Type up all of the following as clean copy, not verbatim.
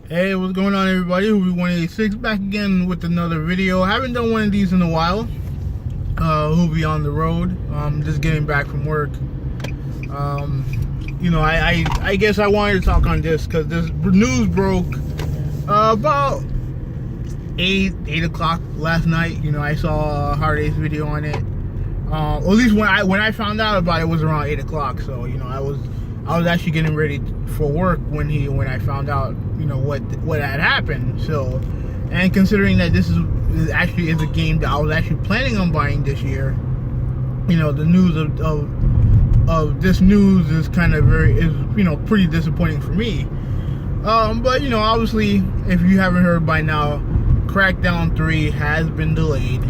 Hey, what's going on, everybody? Hoovy186 back again with another video. I haven't done one of these in a while. Hoovy on the road. Just getting back from work. I guess I wanted to talk on this because this news broke about 8 o'clock last night. I saw Hard Ace video on it. At least when I found out about it was around 8 o'clock. So I was actually getting ready for work when I found out what had happened. So, and considering that this is a game that I was actually planning on buying this year, the news of this news is kind of pretty disappointing for me. But obviously, if you haven't heard by now, Crackdown 3 has been delayed.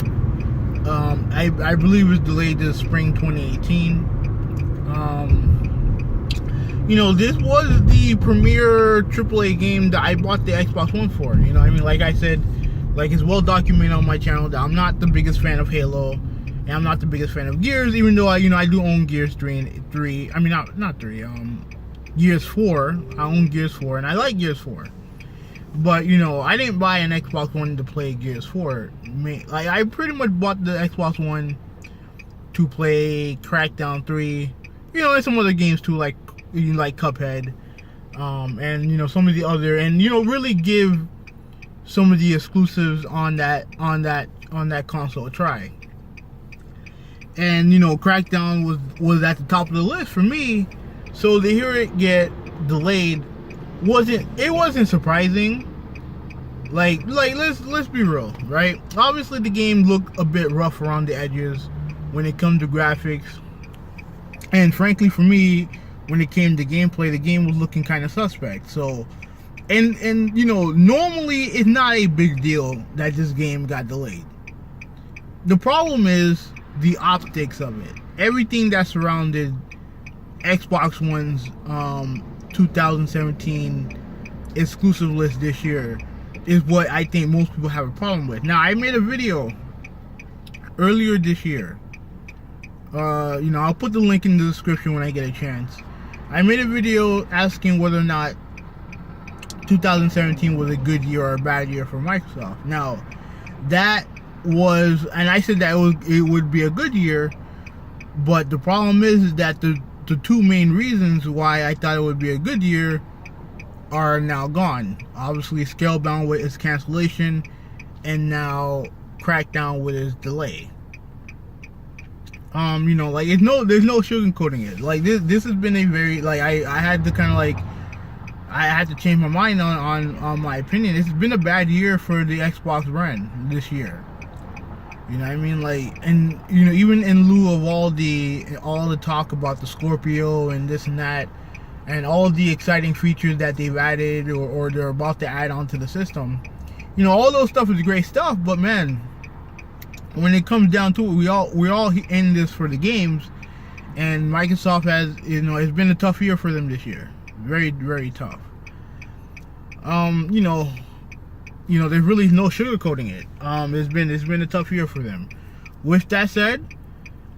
I believe it's delayed to spring 2018. This was the premier AAA game that I bought the Xbox One for. Like I said, it's well documented on my channel that I'm not the biggest fan of Halo, and I'm not the biggest fan of Gears, even though I do own Gears 3. I mean, not 3. Gears 4. I own Gears 4, and I like Gears 4. But I didn't buy an Xbox One to play Gears 4. I pretty much bought the Xbox One to play Crackdown 3. And some other games too, like Cuphead, and some of the other, and really give some of the exclusives on that console a try. And Crackdown was at the top of the list for me, so to hear it get delayed wasn't surprising. Let's be real, right? Obviously the game looked a bit rough around the edges when it comes to graphics, and frankly for me, when it came to gameplay, the game was looking kind of suspect. So, and normally it's not a big deal that this game got delayed. The problem is the optics of it. Everything that surrounded Xbox One's 2017 exclusive list this year is what I think most people have a problem with. Now, I made a video earlier this year. I'll put the link in the description when I get a chance. I made a video asking whether or not 2017 was a good year or a bad year for Microsoft. Now, that was, and I said that it would be a good year, but the problem is that the two main reasons why I thought it would be a good year are now gone. Obviously, Scalebound with its cancellation, and now Crackdown with its delay. There's no sugarcoating it. This has been a very, I had to kind of I had to change my mind on my opinion. This has been a bad year for the Xbox brand this year. And even in lieu of all the talk about the Scorpio and this and that, and all the exciting features that they've added or they're about to add onto the system, all those stuff is great stuff. But man, when it comes down to it, we're all in this for the games, and Microsoft has, it's been a tough year for them this year. Very, very tough. There's really no sugarcoating it. It's been a tough year for them. With that said,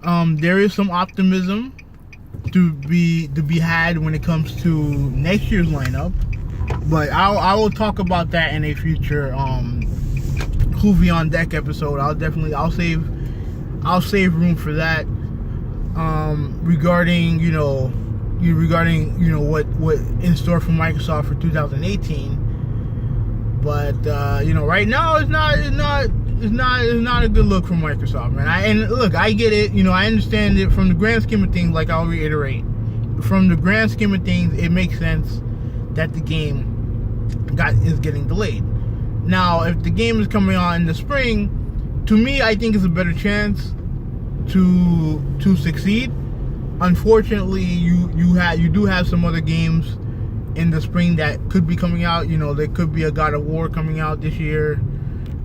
there is some optimism to be had when it comes to next year's lineup, but I will talk about that in a future Hoovy on Deck episode. I'll save room for that. Regarding what in store for Microsoft for 2018. But right now it's not a good look for Microsoft, man. I get it. I understand it from the grand scheme of things. I'll reiterate, from the grand scheme of things, it makes sense that the game is getting delayed. Now, if the game is coming out in the spring, to me, I think it's a better chance to succeed. Unfortunately, you do have some other games in the spring that could be coming out. There could be a God of War coming out this year,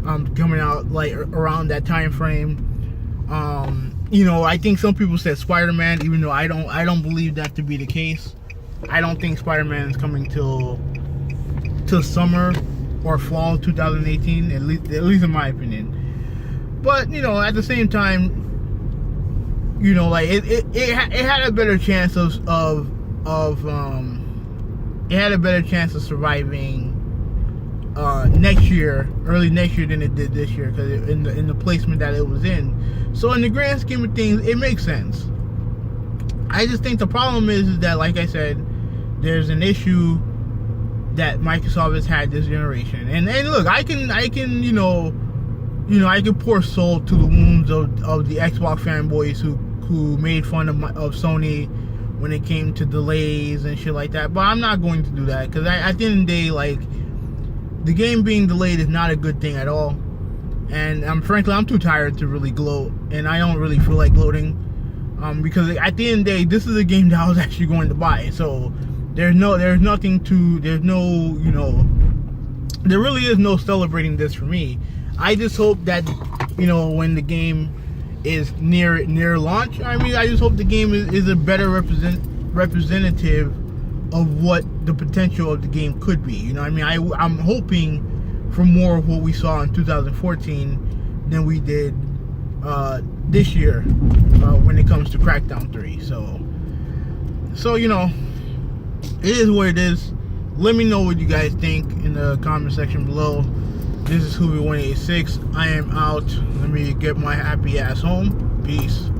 coming out around that time frame. I think some people said Spider-Man, even though I don't believe that to be the case. I don't think Spider-Man is coming till summer or fall 2018, at least in my opinion. But at the same time, it had a better chance of surviving next year, early next year than it did this year, because in the placement that it was in. So in the grand scheme of things, it makes sense. I just think the problem is that, like I said, there's an issue that Microsoft has had this generation. And look, I can I can pour salt to the wounds of the Xbox fanboys who made fun of Sony when it came to delays and shit like that. But I'm not going to do that, because at the end of the day, like, the game being delayed is not a good thing at all. And frankly, I'm too tired to really gloat, and I don't really feel like gloating, because at the end of the day, this is a game that I was actually going to buy. So there really is no celebrating this for me. I just hope that, when the game is near launch, I just hope the game is a better representative of what the potential of the game could be. I'm hoping for more of what we saw in 2014 than we did this year when it comes to Crackdown 3. So it is what it is. Let me know what you guys think in the comment section below. This is Hoovy186. I am out. Let me get my happy ass home. Peace.